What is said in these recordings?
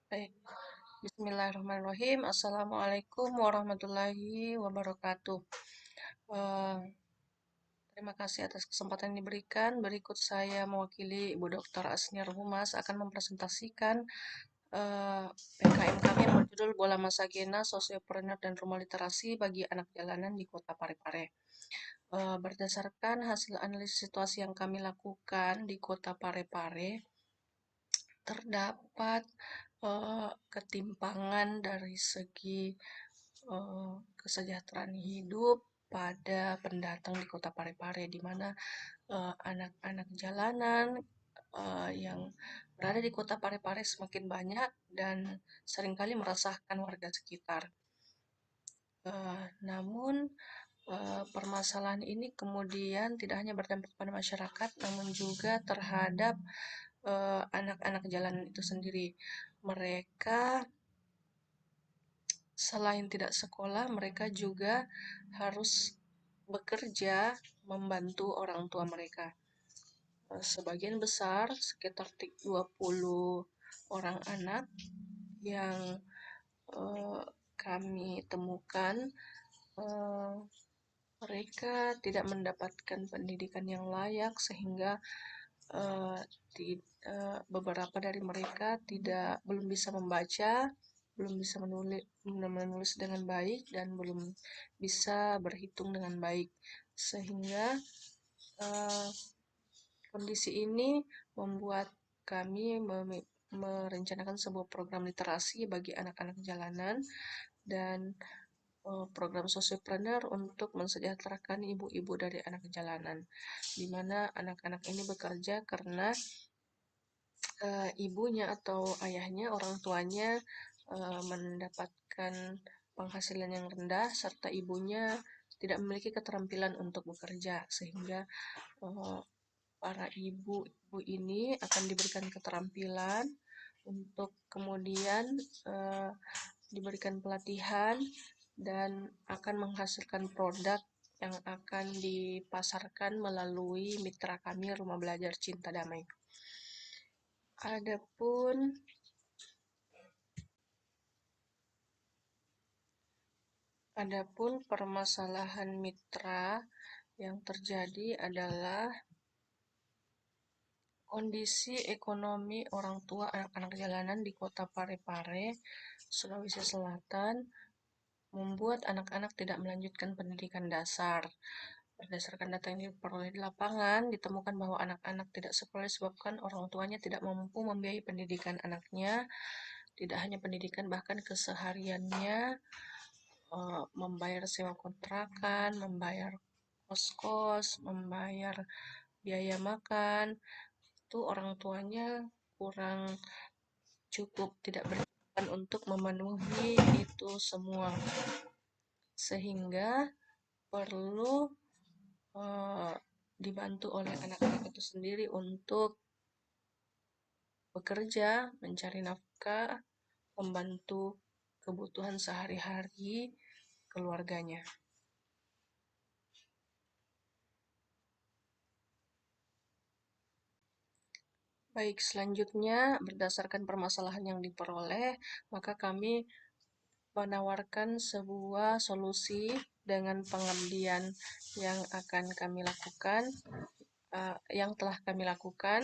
Baik, Bismillahirrahmanirrahim. Assalamualaikum warahmatullahi wabarakatuh. Eh, Terima kasih atas kesempatan yang diberikan. Berikut saya mewakili Ibu Dr. Asniar Humas akan mempresentasikan eh, PKM kami yang berjudul Bola Masagena, Sosiopreneur dan Rumah Literasi bagi Anak Jalanan di Kota Parepare. Berdasarkan hasil analisis situasi yang kami lakukan di Kota Parepare, terdapat ketimpangan dari segi kesejahteraan hidup pada pendatang di Kota Parepare, di mana anak-anak jalanan yang berada di Kota Parepare semakin banyak dan seringkali meresahkan warga sekitar. Namun permasalahan ini kemudian tidak hanya berdampak pada masyarakat, namun juga terhadap anak-anak jalanan itu sendiri. Mereka selain tidak sekolah, mereka juga harus bekerja membantu orang tua mereka. Sebagian besar, sekitar 20 orang anak yang kami temukan, mereka tidak mendapatkan pendidikan yang layak sehingga uh, beberapa dari mereka belum bisa membaca, belum bisa menulis dengan baik, dan belum bisa berhitung dengan baik, sehingga uh, kondisi ini membuat kami merencanakan sebuah program literasi bagi anak-anak jalanan dan program sosiopreneur untuk mensejahterakan ibu-ibu dari anak jalanan, di mana anak-anak ini bekerja karena ibunya atau ayahnya, orang tuanya mendapatkan penghasilan yang rendah, serta ibunya tidak memiliki keterampilan untuk bekerja, sehingga para ibu-ibu ini akan diberikan keterampilan untuk kemudian diberikan pelatihan dan akan menghasilkan produk yang akan dipasarkan melalui mitra kami Rumah Belajar Cinta Damai. Adapun permasalahan mitra yang terjadi adalah kondisi ekonomi orang tua anak-anak jalanan di Kota Parepare, Sulawesi Selatan, membuat anak-anak tidak melanjutkan pendidikan dasar. Berdasarkan data yang diperoleh di lapangan, ditemukan bahwa anak-anak tidak sekolah disebabkan orang tuanya tidak mampu membiayai pendidikan anaknya, tidak hanya pendidikan, bahkan kesehariannya, membayar sewa kontrakan, membayar kos-kos, membayar biaya makan, itu orang tuanya kurang cukup, tidak berkecukupan untuk memenuhi itu semua, sehingga perlu dibantu oleh anak-anak itu sendiri untuk bekerja, mencari nafkah, membantu kebutuhan sehari-hari keluarganya. Baik, selanjutnya berdasarkan permasalahan yang diperoleh, maka kami menawarkan sebuah solusi dengan pengabdian yang akan kami lakukan, yang telah kami lakukan,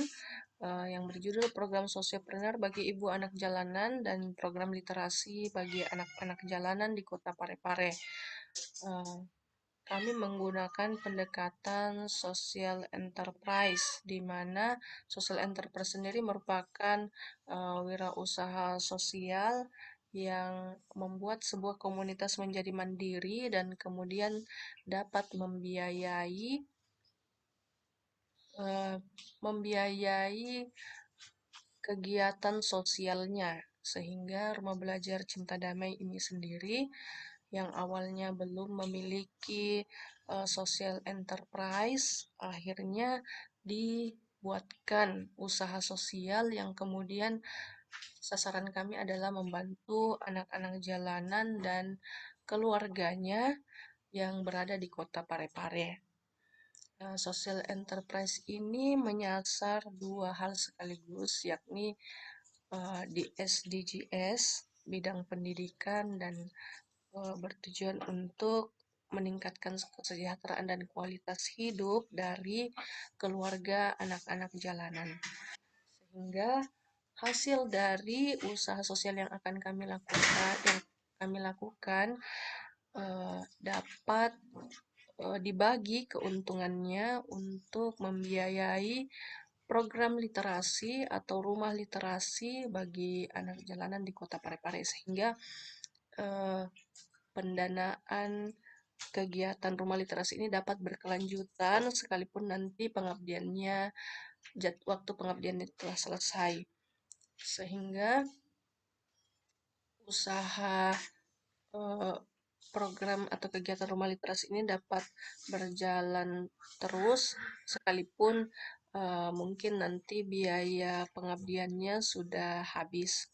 yang berjudul Program Sosiopreneur bagi Ibu Anak Jalanan dan Program Literasi bagi Anak-anak Jalanan di Kota Parepare. Kami menggunakan pendekatan social enterprise, di mana social enterprise sendiri merupakan wirausaha sosial yang membuat sebuah komunitas menjadi mandiri dan kemudian dapat membiayai kegiatan sosialnya, sehingga Rumah Belajar Cinta Damai ini sendiri yang awalnya belum memiliki social enterprise, akhirnya dibuatkan usaha sosial yang kemudian sasaran kami adalah membantu anak-anak jalanan dan keluarganya yang berada di Kota Parepare. Social enterprise ini menyasar dua hal sekaligus, yakni di SDGs, bidang pendidikan, dan bertujuan untuk meningkatkan kesejahteraan dan kualitas hidup dari keluarga anak-anak jalanan. Sehingga hasil dari usaha sosial yang akan kami lakukan dapat dibagi keuntungannya untuk membiayai program literasi atau rumah literasi bagi anak jalanan di Kota Parepare, sehingga pendanaan kegiatan rumah literasi ini dapat berkelanjutan sekalipun nanti waktu pengabdiannya telah selesai, sehingga usaha program atau kegiatan rumah literasi ini dapat berjalan terus sekalipun mungkin nanti biaya pengabdiannya sudah habis,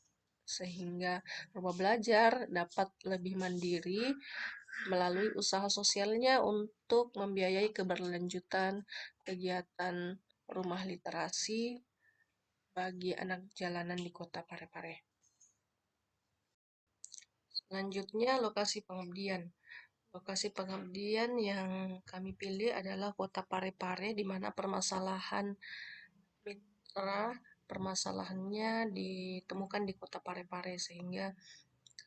sehingga rumah belajar dapat lebih mandiri melalui usaha sosialnya untuk membiayai keberlanjutan kegiatan rumah literasi bagi anak jalanan di Kota Parepare. Selanjutnya, lokasi pengabdian. Lokasi pengabdian yang kami pilih adalah Kota Parepare, di mana permasalahannya ditemukan di Kota Parepare, sehingga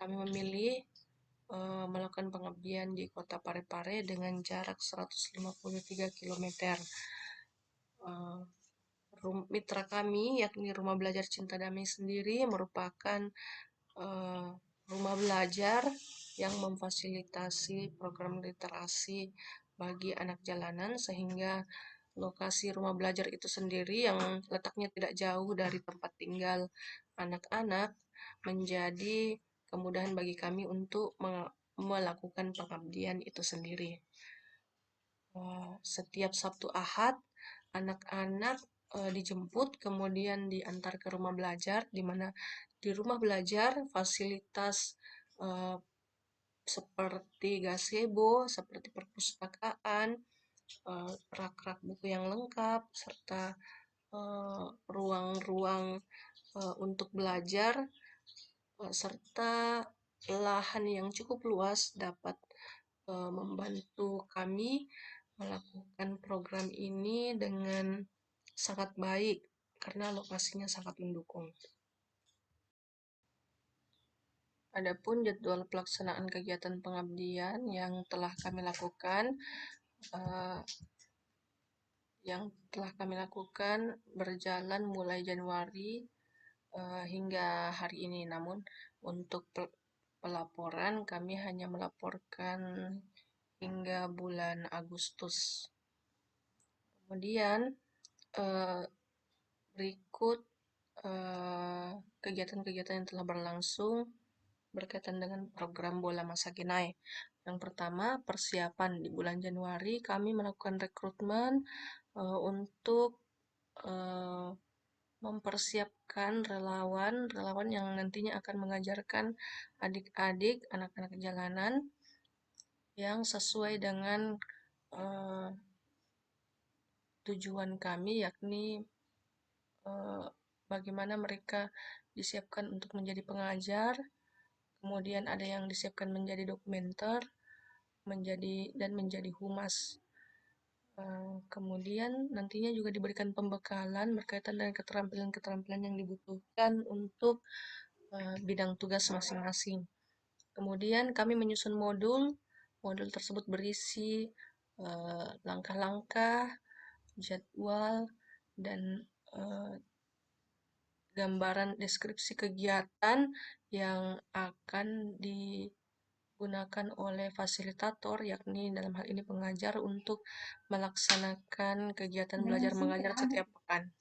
kami memilih melakukan pengabdian di Kota Parepare dengan jarak 153 km. Mitra kami, yakni Rumah Belajar Cinta Damai sendiri, merupakan rumah belajar yang memfasilitasi program literasi bagi anak jalanan, sehingga lokasi rumah belajar itu sendiri yang letaknya tidak jauh dari tempat tinggal anak-anak menjadi kemudahan bagi kami untuk melakukan pengabdian itu sendiri. Setiap Sabtu Ahad, anak-anak dijemput kemudian diantar ke rumah belajar, di mana di rumah belajar fasilitas seperti gazebo, seperti perpustakaan, rak-rak buku yang lengkap, serta ruang-ruang untuk belajar, serta lahan yang cukup luas dapat membantu kami melakukan program ini dengan sangat baik karena lokasinya sangat mendukung. Adapun jadwal pelaksanaan kegiatan pengabdian yang telah kami lakukan berjalan mulai Januari hingga hari ini. Namun untuk pelaporan kami hanya melaporkan hingga bulan Agustus. Kemudian berikut kegiatan-kegiatan yang telah berlangsung berkaitan dengan program Bola Masa Kinai. Yang pertama, persiapan. Di bulan Januari kami melakukan rekrutmen untuk mempersiapkan relawan yang nantinya akan mengajarkan adik-adik, anak-anak jalanan yang sesuai dengan tujuan kami, yakni bagaimana mereka disiapkan untuk menjadi pengajar, kemudian ada yang disiapkan menjadi dokumenter, menjadi humas. Kemudian nantinya juga diberikan pembekalan berkaitan dengan keterampilan-keterampilan yang dibutuhkan untuk bidang tugas masing-masing. Kemudian kami menyusun modul tersebut berisi langkah-langkah, jadwal, dan gambaran deskripsi kegiatan yang akan digunakan oleh fasilitator, yakni dalam hal ini pengajar, untuk melaksanakan kegiatan belajar mengajar setiap pekan.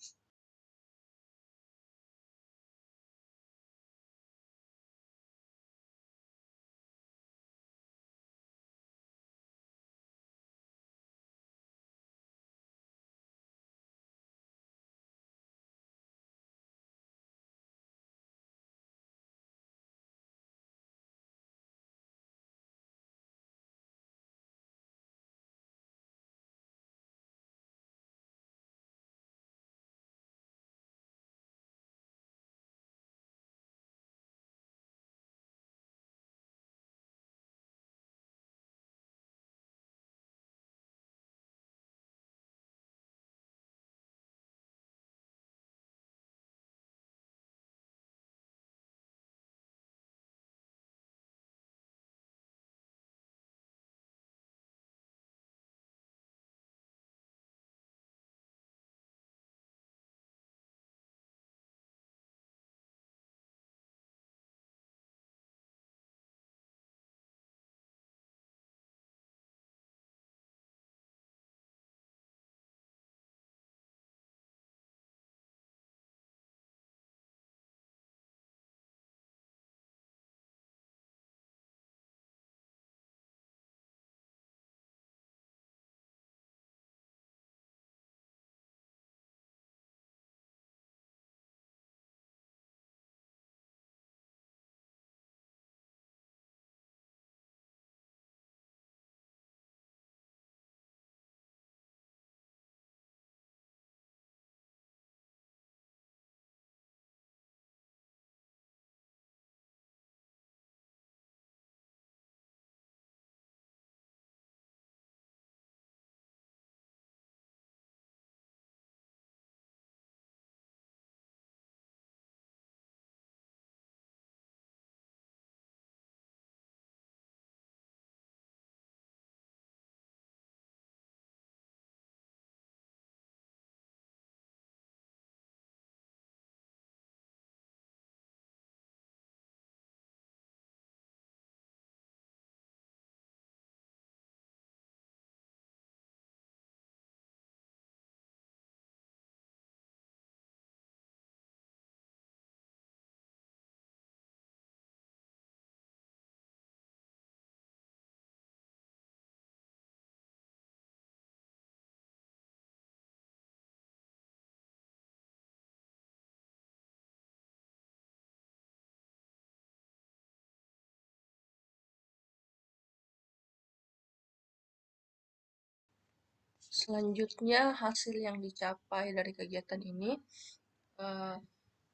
Selanjutnya, hasil yang dicapai dari kegiatan ini,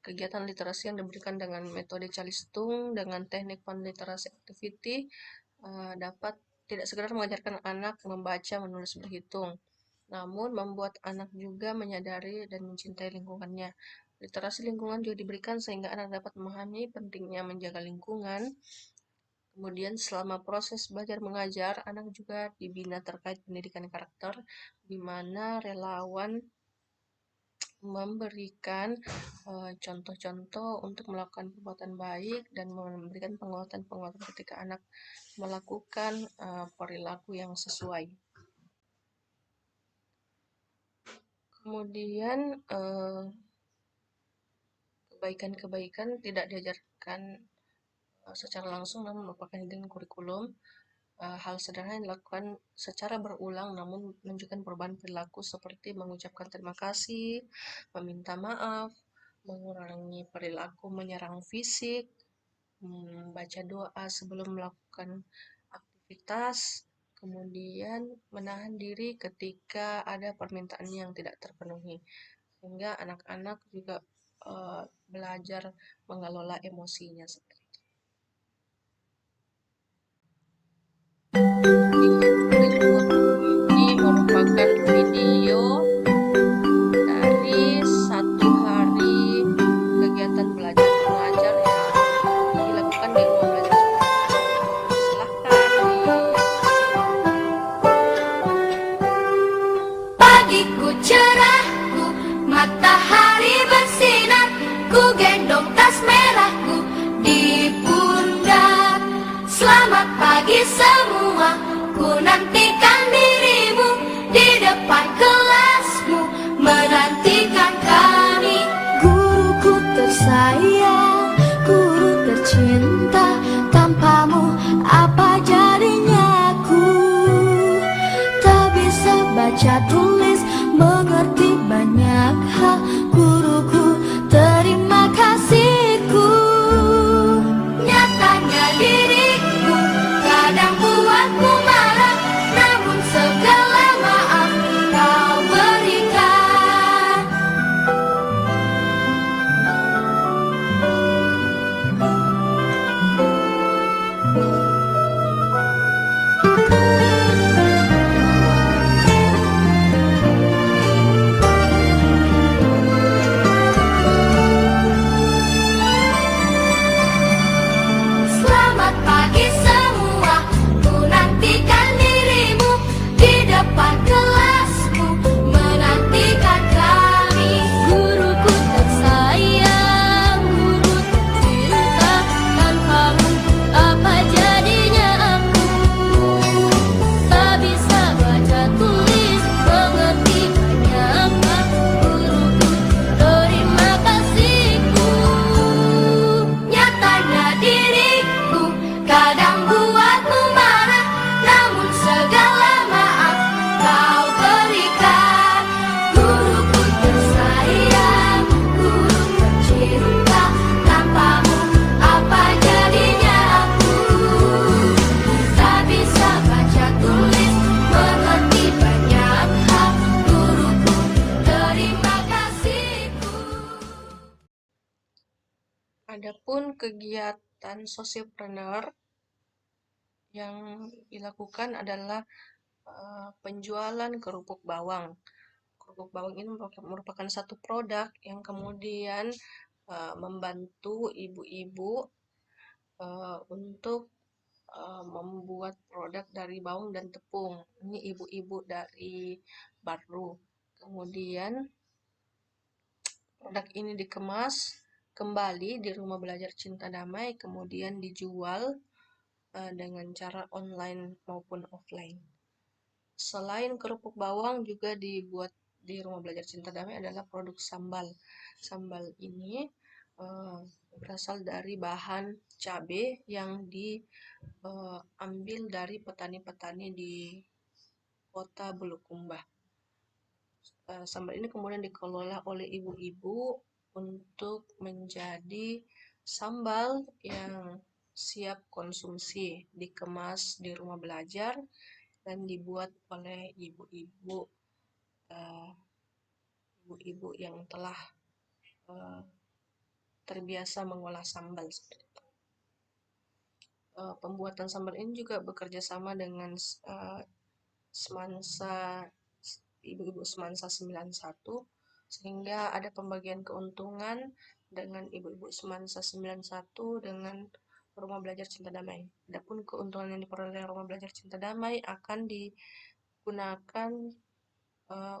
kegiatan literasi yang diberikan dengan metode Calistung dengan teknik Fun Literasi Activity dapat tidak sekedar mengajarkan anak membaca, menulis, berhitung, namun membuat anak juga menyadari dan mencintai lingkungannya. Literasi lingkungan juga diberikan sehingga anak dapat memahami pentingnya menjaga lingkungan. Kemudian selama proses belajar mengajar, anak juga dibina terkait pendidikan karakter, di mana relawan memberikan contoh-contoh untuk melakukan perbuatan baik dan memberikan penguatan-penguatan ketika anak melakukan perilaku yang sesuai. Kemudian kebaikan-kebaikan tidak diajarkan secara langsung namun merupakan hidden kurikulum. Hal sederhana yang dilakukan secara berulang namun menunjukkan perubahan perilaku seperti mengucapkan terima kasih, meminta maaf, mengurangi perilaku menyerang fisik, membaca doa sebelum melakukan aktivitas, kemudian menahan diri ketika ada permintaan yang tidak terpenuhi. Sehingga anak-anak juga belajar mengelola emosinya seperti itu. Berikut ini merupakan video dari 1 hari kegiatan belajar mengajar yang dilakukan di rumah belajar Cipta. Silahkan Pagiku cerahku, matahari bersinar, ku gendong tas merahku di pundak. Selamat pagi semua, ku nantikan dirimu di depan kelasmu, menantikan kami. Guruku tersayang, guru tercinta, tanpamu apa jadinya aku? Tak bisa baca tulis, mengerti banyak hal. Guruku, terima kasihku. Nyatanya diriku kadang buatmu marah, namun segala maaf kau berikan. Selamat pagi semua, ku nantikan dirimu di depan kelasmu, menantikan kami. Guruku tersayang, guru tercinta, tanpamu apa jadinya aku? Tak bisa baca tulis, mengerti banyak hal. Guruku, terima kasihku. Nyatanya diriku kadang buatmu marah, namun segala maaf kau berikan. Guruku tersayang, guru tercinta, tanpamu apa jadinya aku? Tak bisa baca tulis, mengerti banyak hal. Guruku, terima kasihku. Adapun kegiatan sosiopreneur yang dilakukan adalah penjualan kerupuk bawang. Kerupuk bawang ini merupakan satu produk yang kemudian membantu ibu-ibu untuk membuat produk dari bawang dan tepung. Ini ibu-ibu dari Baru. Kemudian produk ini dikemas kembali di Rumah Belajar Cinta Damai, kemudian dijual dengan cara online maupun offline. Selain kerupuk bawang juga dibuat di Rumah Belajar Cinta Damai adalah produk sambal. Sambal ini berasal dari bahan cabai yang diambil dari petani-petani di kota Bulukumba. Sambal ini kemudian dikelola oleh ibu-ibu untuk menjadi sambal yang siap konsumsi, dikemas di rumah belajar dan dibuat oleh ibu-ibu ibu-ibu yang telah terbiasa mengolah sambal seperti itu. Pembuatan sambal ini juga bekerja sama dengan semansa ibu-ibu semansa 91, sehingga ada pembagian keuntungan dengan ibu-ibu semansa 91 dengan Rumah Belajar Cinta Damai. Adapun keuntungan yang diperoleh Rumah Belajar Cinta Damai akan digunakan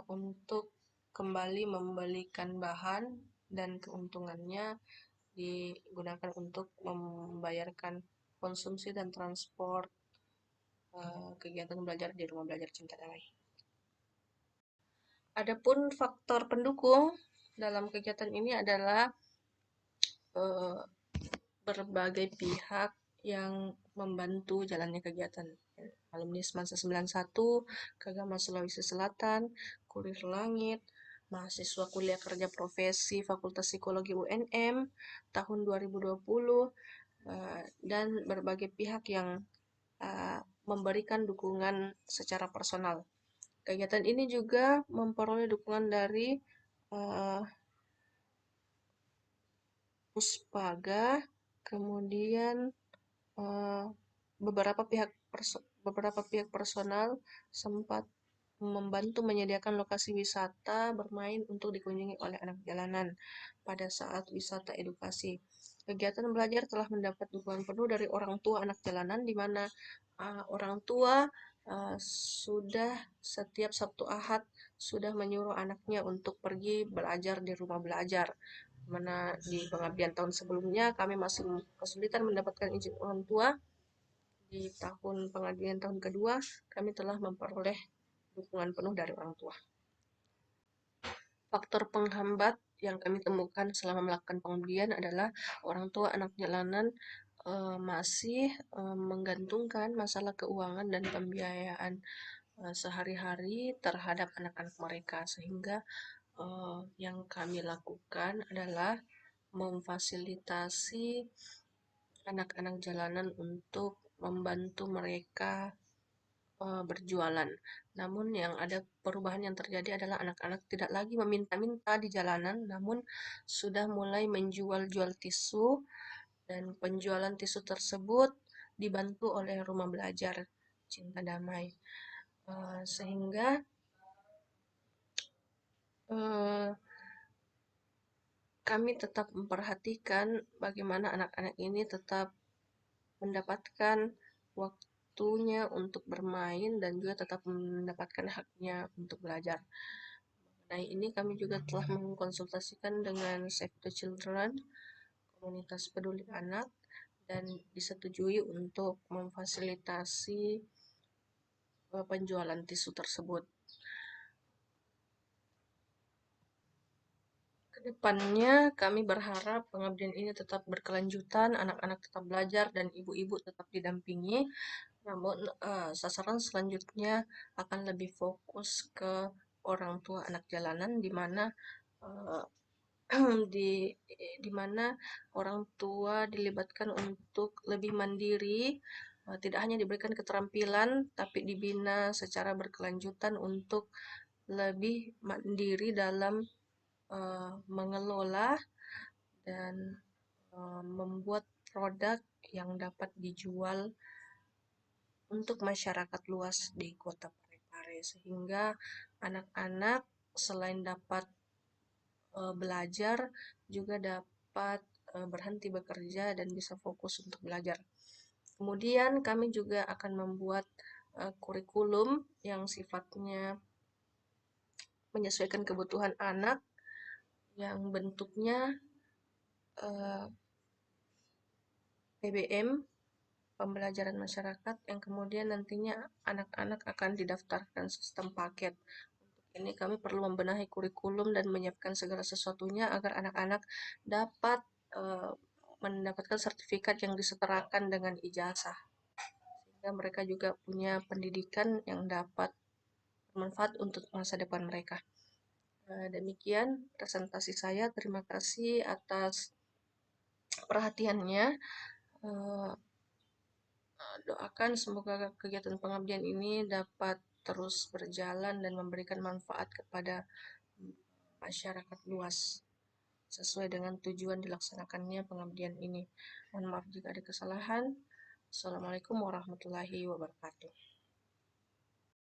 untuk kembali membelikan bahan, dan keuntungannya digunakan untuk membayarkan konsumsi dan transport kegiatan belajar di Rumah Belajar Cinta Damai. Adapun faktor pendukung dalam kegiatan ini adalah berbagai pihak yang membantu jalannya kegiatan. Alumni Semansa 91, Kagama Sulawesi Selatan, Kurir Langit, mahasiswa kuliah kerja profesi Fakultas Psikologi UNM tahun 2020, dan berbagai pihak yang memberikan dukungan secara personal. Kegiatan ini juga memperoleh dukungan dari Puspaga, kemudian beberapa pihak personal sempat membantu menyediakan lokasi wisata bermain untuk dikunjungi oleh anak jalanan pada saat wisata edukasi. Kegiatan belajar telah mendapat dukungan penuh dari orang tua anak jalanan, di mana orang tua sudah setiap Sabtu Ahad sudah menyuruh anaknya untuk pergi belajar di rumah belajar. Mana di pengabdian tahun sebelumnya kami masih kesulitan mendapatkan izin orang tua. Di tahun pengabdian tahun kedua, kami telah memperoleh dukungan penuh dari orang tua. Faktor penghambat yang kami temukan selama melakukan pengabdian adalah orang tua anak jalanan masih menggantungkan masalah keuangan dan pembiayaan sehari-hari terhadap anak-anak mereka, sehingga yang kami lakukan adalah memfasilitasi anak-anak jalanan untuk membantu mereka berjualan. Namun yang ada perubahan yang terjadi adalah anak-anak tidak lagi meminta-minta di jalanan, namun sudah mulai menjual-jual tisu, dan penjualan tisu tersebut dibantu oleh Rumah Belajar Cinta Damai, sehingga kami tetap memperhatikan bagaimana anak-anak ini tetap mendapatkan waktunya untuk bermain dan juga tetap mendapatkan haknya untuk belajar. Mengenai ini kami juga telah mengkonsultasikan dengan Save the Children, komunitas peduli anak, dan disetujui untuk memfasilitasi penjualan tisu tersebut. Kedepannya kami berharap pengabdian ini tetap berkelanjutan, anak-anak tetap belajar, dan ibu-ibu tetap didampingi. Namun sasaran selanjutnya akan lebih fokus ke orang tua anak jalanan, di mana di mana orang tua dilibatkan untuk lebih mandiri, tidak hanya diberikan keterampilan, tapi dibina secara berkelanjutan untuk lebih mandiri dalam mengelola dan membuat produk yang dapat dijual untuk masyarakat luas di Kota Parepare, sehingga anak-anak selain dapat belajar juga dapat berhenti bekerja dan bisa fokus untuk belajar. Kemudian kami juga akan membuat kurikulum yang sifatnya menyesuaikan kebutuhan anak, yang bentuknya PBM, pembelajaran masyarakat, yang kemudian nantinya anak-anak akan didaftarkan sistem paket. Untuk ini kami perlu membenahi kurikulum dan menyiapkan segala sesuatunya agar anak-anak dapat mendapatkan sertifikat yang disetarakan dengan ijazah, sehingga mereka juga punya pendidikan yang dapat bermanfaat untuk masa depan mereka. Demikian presentasi saya. Terima kasih atas perhatiannya. Doakan semoga kegiatan pengabdian ini dapat terus berjalan dan memberikan manfaat kepada masyarakat luas sesuai dengan tujuan dilaksanakannya pengabdian ini. Mohon maaf jika ada kesalahan. Assalamualaikum warahmatullahi wabarakatuh.